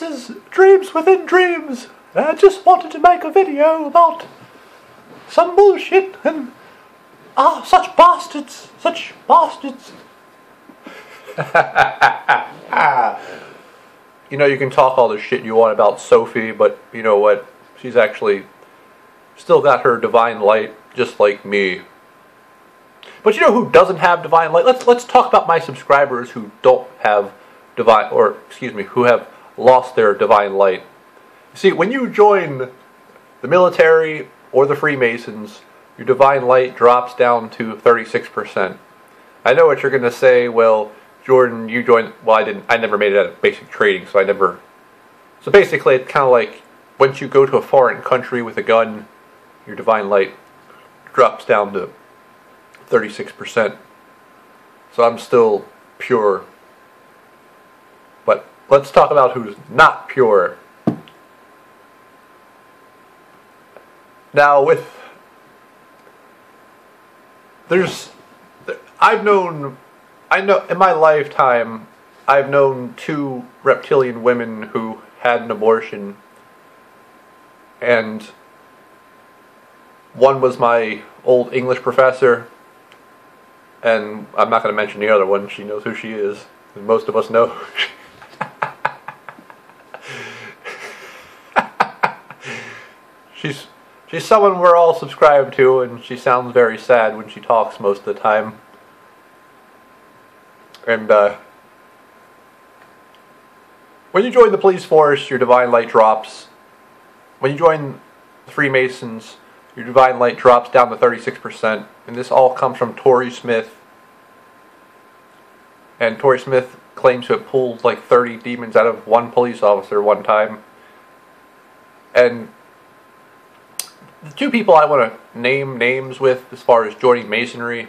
This is Dreams Within Dreams. I just wanted to make a video about some bullshit and such bastards, such bastards. You know, you can talk all the shit you want about Sophie, but you know what? She's actually still got her divine light, just like me. But you know who doesn't have divine light? Let's talk about my subscribers who don't have divine, or excuse me, who have lost their divine light. See, when you join the military or the Freemasons, your divine light drops down to 36%. I know what you're going to say. Well, Jordan, you joined. Well, I never made it out of basic trading, so I never. So basically, it's kind of like once you go to a foreign country with a gun, your divine light drops down to 36%. So I'm still pure. But let's talk about who's not pure. Now, I know in my lifetime, I've known 2 reptilian women who had an abortion, and one was my old English professor, and I'm not going to mention the other one. She knows who she is, and most of us know. She's someone we're all subscribed to, and she sounds very sad when she talks most of the time. And when you join the police force, your divine light drops. When you join the Freemasons, your divine light drops down to 36%. And this all comes from Tory Smith. And Tory Smith claims to have pulled like 30 demons out of one police officer one time. And the 2 people I want to name names with as far as joining Masonry,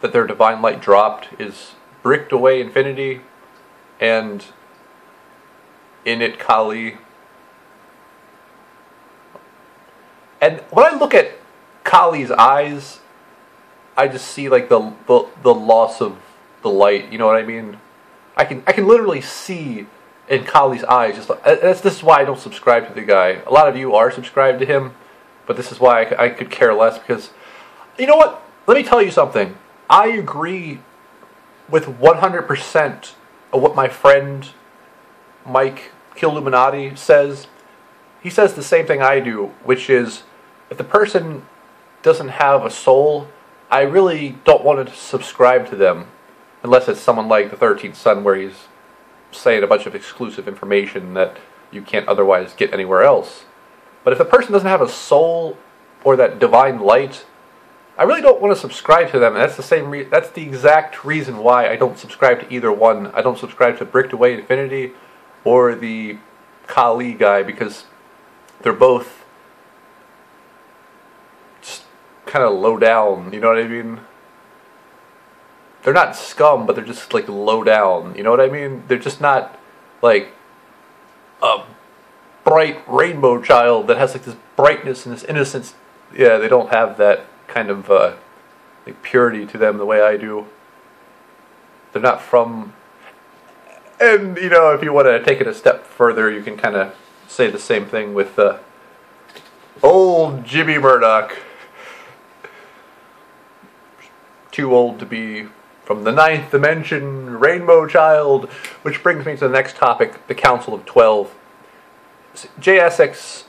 that their divine light dropped, is Bricked Away Infinity and Init Kali. And when I look at Kali's eyes, I just see like the loss of the light. You know what I mean? I can literally see in Kali's eyes. Just like, this is why I don't subscribe to the guy. A lot of you are subscribed to him, but this is why I could care less, because you know what? Let me tell you something. I agree with 100% of what my friend Mike Killuminati says. He says the same thing I do, which is, if the person doesn't have a soul, I really don't want to subscribe to them, unless it's someone like the 13th Son, where he's saying a bunch of exclusive information that you can't otherwise get anywhere else. But if the person doesn't have a soul or that divine light, I really don't want to subscribe to them. And that's the exact reason why I don't subscribe to either one. I don't subscribe to Bricked Away Infinity or the Kali guy, because they're both just kind of low down, you know what I mean? They're not scum, but they're just like low down, you know what I mean? They're just not like a bright rainbow child that has like this brightness and this innocence. Yeah, they don't have that kind of like purity to them the way I do. They're not from. And you know, if you want to take it a step further, you can kind of say the same thing with old Jimmy Murdoch. Too old to be from the 9th dimension, rainbow child. Which brings me to the next topic, the Council of 12. Jay Essex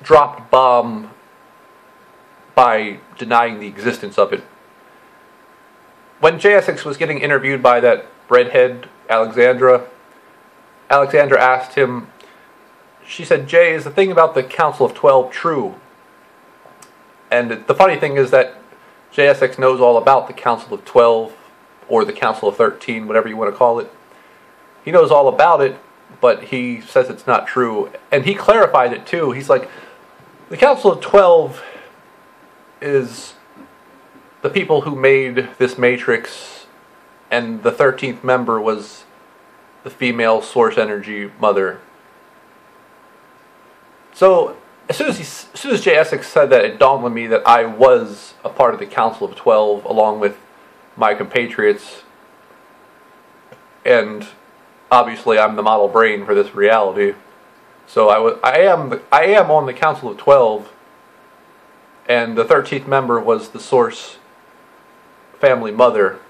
dropped bomb by denying the existence of it. When Jay Essex was getting interviewed by that redhead Alexandra asked him, she said, "Jay, is the thing about the Council of 12 true?" And the funny thing is that Jay Essex knows all about the Council of 12, or the Council of 13, whatever you want to call it. He knows all about it, but he says it's not true. And he clarified it too. He's like, the Council of 12 is the people who made this matrix, and the 13th member was the female source energy mother. So as soon as Jay Essex said that, it dawned on me that I was a part of the Council of 12 along with my compatriots, and obviously I'm the model brain for this reality. So I am on the Council of 12, and the 13th member was the Source family mother.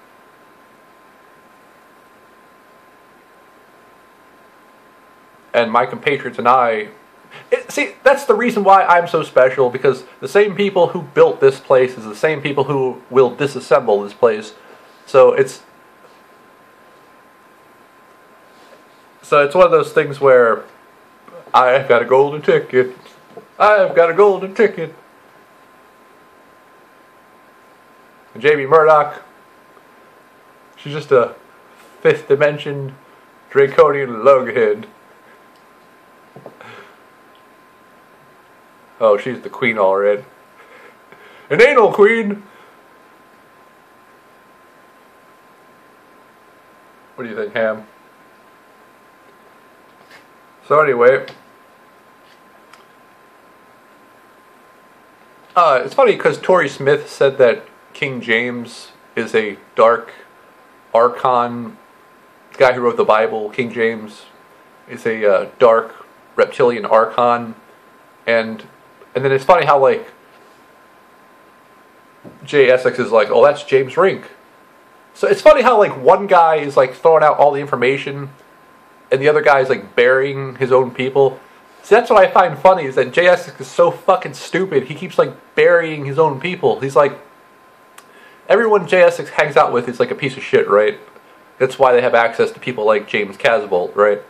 And my compatriots and I... see, that's the reason why I'm so special, because the same people who built this place is the same people who will disassemble this place. So it's one of those things where I've got a golden ticket. I've got a golden ticket. And Jamie Murdoch, she's just a fifth dimension draconian lughead. Oh, she's the queen already. An anal queen! What do you think, Ham? So anyway, it's funny because Tory Smith said that King James is a dark archon. The guy who wrote the Bible, King James, is a dark reptilian archon. And then it's funny how, like, Jay Essex is like, oh, that's James Rink. So it's funny how, like, one guy is, like, throwing out all the information, and the other guy is, like, burying his own people. See, that's what I find funny, is that Jay Essex is so fucking stupid, he keeps, like, burying his own people. He's like, everyone Jay Essex hangs out with is, like, a piece of shit, right? That's why they have access to people like James Casbolt, right?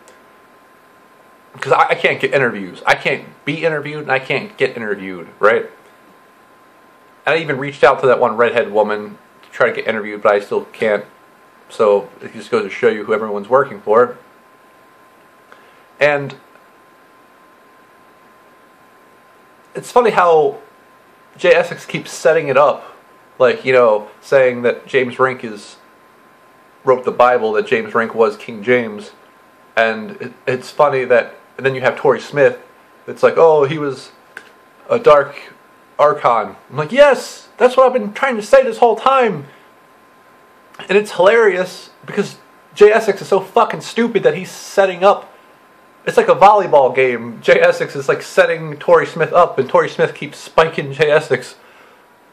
Because I can't get interviews. I can't be interviewed, and I can't get interviewed, right? And I even reached out to that one redhead woman to try to get interviewed, but I still can't. So it just goes to show you who everyone's working for. And it's funny how Jay Essex keeps setting it up. Like, you know, saying that James Rink wrote the Bible, that James Rink was King James. And it's funny that... And then you have Tory Smith. It's like, oh, he was a dark archon. I'm like, yes, that's what I've been trying to say this whole time. And it's hilarious because Jay Essex is so fucking stupid that he's setting up. It's like a volleyball game. Jay Essex is like setting Tory Smith up, and Tory Smith keeps spiking Jay Essex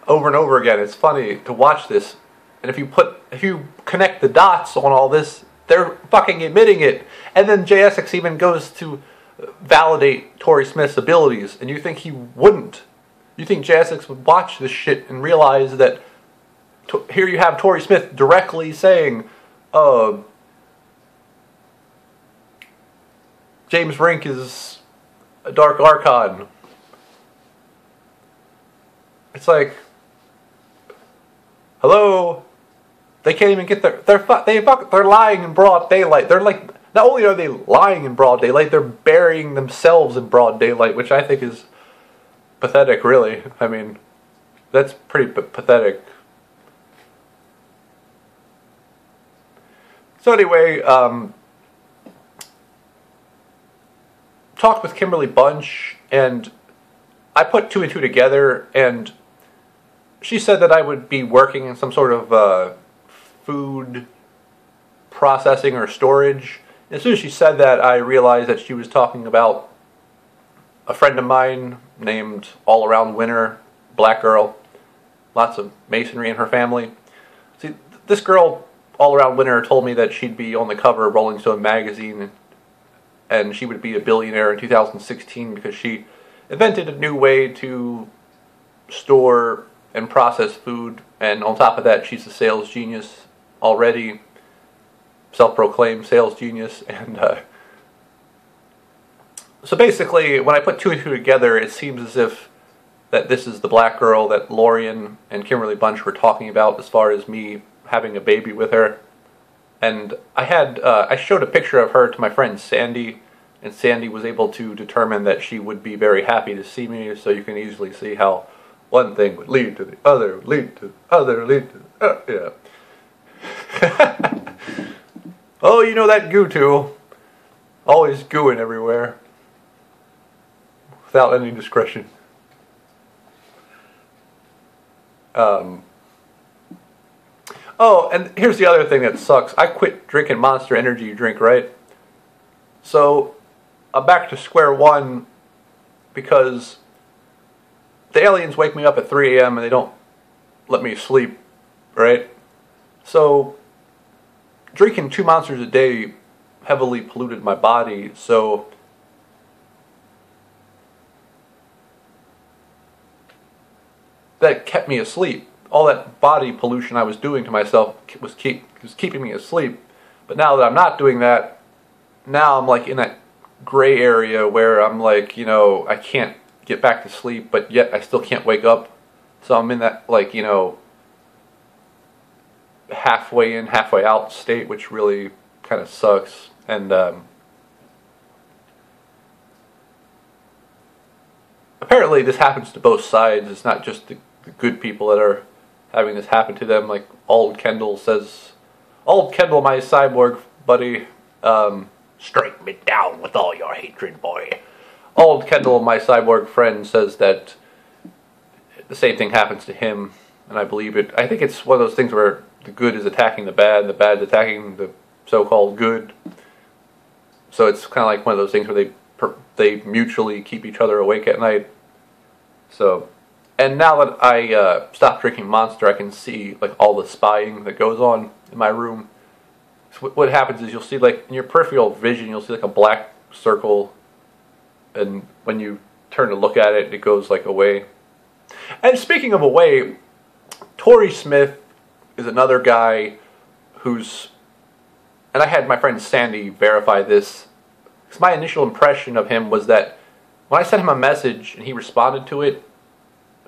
over and over again. It's funny to watch this. And if you connect the dots on all this, they're fucking admitting it. And then Jay Essex even goes to validate Tory Smith's abilities, and you think he wouldn't. You think Jay Essex would watch this shit and realize that here you have Tory Smith directly saying, James Rink is a dark archon. It's like, hello? They can't even get they're lying in broad daylight. They're like, not only are they lying in broad daylight, they're burying themselves in broad daylight, which I think is pathetic, really. I mean, that's pretty pathetic. So anyway, talked with Kimberly Bunch, and I put two and two together, and she said that I would be working in some sort of food processing or storage. As soon as she said that, I realized that she was talking about a friend of mine named All Around Winter, black girl, lots of masonry in her family. See, this girl, All Around Winter, told me that she'd be on the cover of Rolling Stone magazine, and she would be a billionaire in 2016 because she invented a new way to store and process food, and on top of that, she's a sales genius already, self-proclaimed sales genius. And so basically, when I put two and two together, it seems as if that this is the black girl that Lorian and Kimberly Bunch were talking about as far as me having a baby with her. And I showed a picture of her to my friend Sandy, and Sandy was able to determine that she would be very happy to see me, so you can easily see how one thing would lead to the other, lead to the other, lead to the yeah. Oh, you know that goo too. Always gooing everywhere. Without any discretion. Oh, and here's the other thing that sucks. I quit drinking Monster Energy drink, right? So I'm back to square one because the aliens wake me up at 3 a.m. and they don't let me sleep, right? So drinking 2 monsters a day heavily polluted my body, so that kept me asleep. All that body pollution I was doing to myself was keeping me asleep. But now that I'm not doing that, now I'm like in that gray area where I'm like, you know, I can't get back to sleep, but yet I still can't wake up. So I'm in that, like, you know, halfway in, halfway out state, which really kind of sucks. And apparently this happens to both sides. It's not just the good people that are having this happen to them. Like Ald Kendall says, Ald Kendall, my cyborg buddy, strike me down with all your hatred, boy. Ald Kendall, my cyborg friend, says that the same thing happens to him, and I believe it. I think it's one of those things where the good is attacking the bad, and the bad is attacking the so-called good. So it's kind of like one of those things where they mutually keep each other awake at night. So, and now that I stopped drinking Monster, I can see like all the spying that goes on in my room. So what happens is you'll see, like, in your peripheral vision, you'll see like a black circle, and when you turn to look at it, it goes like away. And speaking of away, Torrey Smith is another guy who's, and I had my friend Sandy verify this, because my initial impression of him was that when I sent him a message and he responded to it,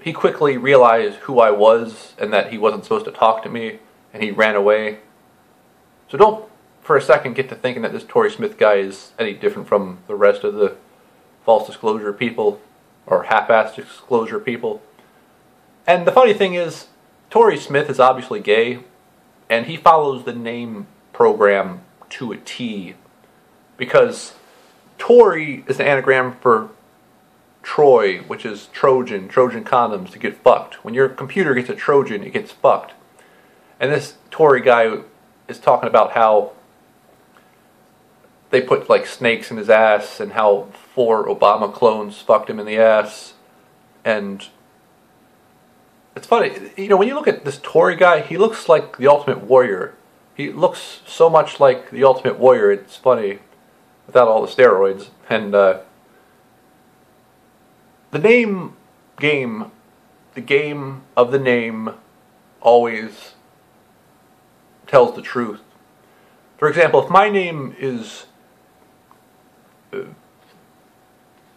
he quickly realized who I was and that he wasn't supposed to talk to me, and he ran away. So don't for a second get to thinking that this Torrey Smith guy is any different from the rest of the false disclosure people, or half-assed disclosure people. And the funny thing is, Torrey Smith is obviously gay, and he follows the name program to a T, because Torrey is an anagram for Troy, which is Trojan condoms to get fucked. When your computer gets a Trojan, it gets fucked. And this Torrey guy is talking about how they put like snakes in his ass, and how 4 Obama clones fucked him in the ass. And it's funny, you know, when you look at this Torrey guy, he looks like the Ultimate Warrior. He looks so much like the Ultimate Warrior, it's funny, without all the steroids. And the name game, the game of the name, always tells the truth. For example, if my name is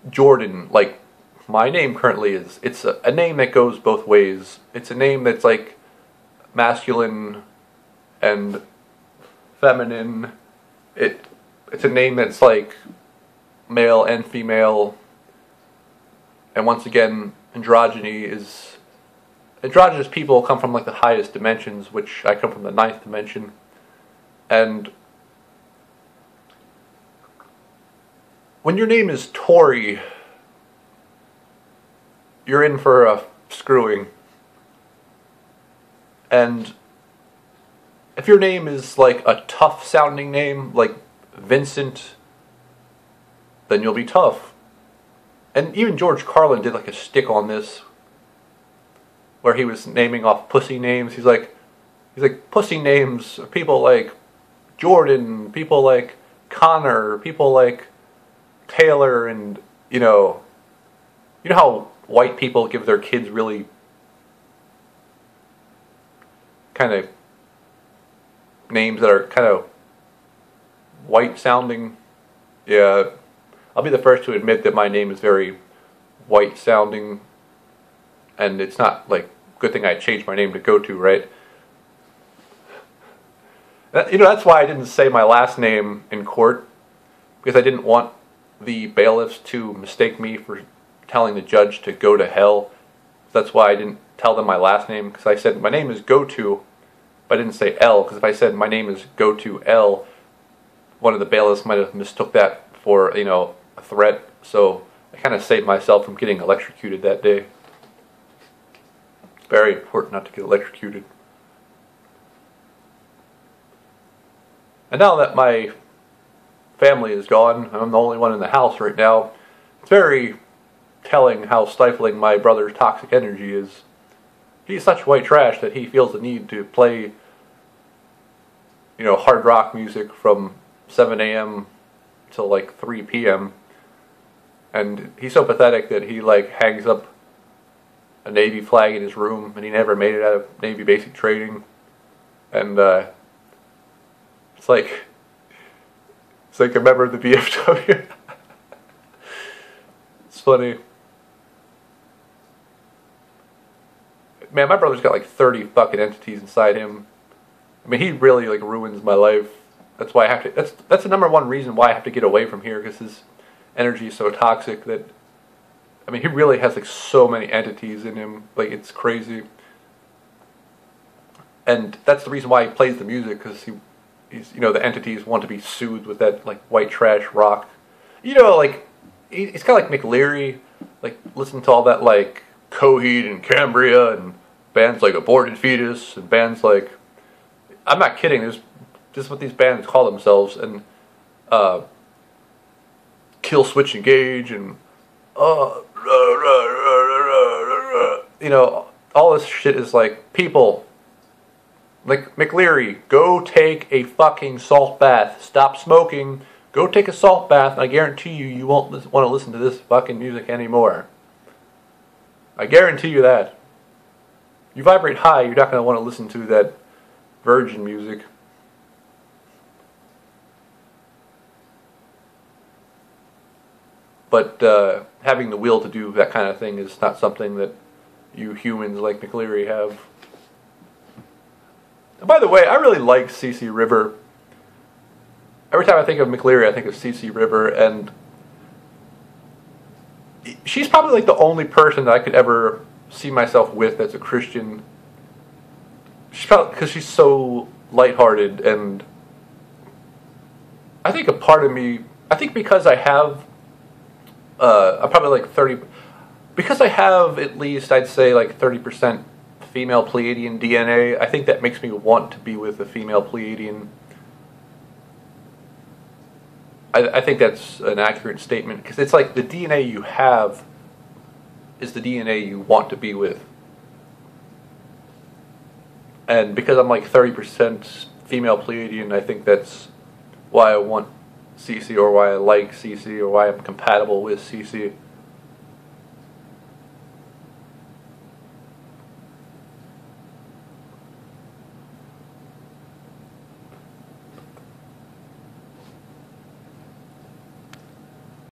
Jordan, like my name currently is, it's a name that goes both ways. It's a name that's like masculine and feminine. It's a name that's like male and female. And once again, androgynous people come from like the highest dimensions, which I come from the 9th dimension. And when your name is Torrey, you're in for a screwing. And if your name is like a tough sounding name, like Vincent, then you'll be tough. And even George Carlin did like a stick on this, where he was naming off pussy names. He's like pussy names are people like Jordan, people like Connor, people like Taylor, and you know how white people give their kids really kind of names that are kind of white sounding. Yeah, I'll be the first to admit that my name is very white sounding, and it's not like good thing I changed my name to Go-To, right? You know, that's why I didn't say my last name in court, because I didn't want the bailiffs to mistake me for telling the judge to go to hell. That's why I didn't tell them my last name, because I said my name is Go-To, but I didn't say L, because if I said my name is Go-To L, one of the bailiffs might have mistook that for, you know, a threat. So I kind of saved myself from getting electrocuted that day. It's very important not to get electrocuted. And now that my family is gone. I'm the only one in the house right now. It's very telling how stifling my brother's toxic energy is. He's such white trash that he feels the need to play, hard rock music from 7 a.m. till like 3 p.m. And he's so pathetic that he like hangs up a Navy flag in his room, and he never made it out of Navy basic training. And it's like a member of the BFW. It's funny. Man, my brother's got like 30 fucking entities inside him. I mean, he really like ruins my life. That's why I have to. That's the number one reason why I have to get away from here, because his energy is so toxic that. I mean, he really has like so many entities in him. Like, it's crazy. And that's the reason why he plays the music, because he's the entities want to be soothed with that like white trash rock. Like he's kind of like McLeary. Like, listen to all that like Coheed and Cambria and bands like Aborted Fetus and bands like, I'm not kidding, this is what these bands call themselves, and Kill Switch Engage and all this shit is like, people, like McLeary, go take a fucking salt bath, stop smoking, go take a salt bath, and I guarantee you won't want to listen to this fucking music anymore. I guarantee you that. You vibrate high, you're not going to want to listen to that virgin music. But having the will to do that kind of thing is not something that you humans like McLeary have. And by the way, I really like CC River. Every time I think of McLeary, I think of CC River, and she's probably like the only person that I could ever see myself with that's a Christian. She's probably, because she's so lighthearted, and I think a part of me, I think because I have, I'm probably like 30, because I have at least, I'd say like 30% female Pleiadian DNA, I think that makes me want to be with a female Pleiadian. I think that's an accurate statement, because it's like the DNA you have is the DNA you want to be with. And because I'm like 30% female Pleiadian, I think that's why I want CC, or why I like CC, or why I'm compatible with CC.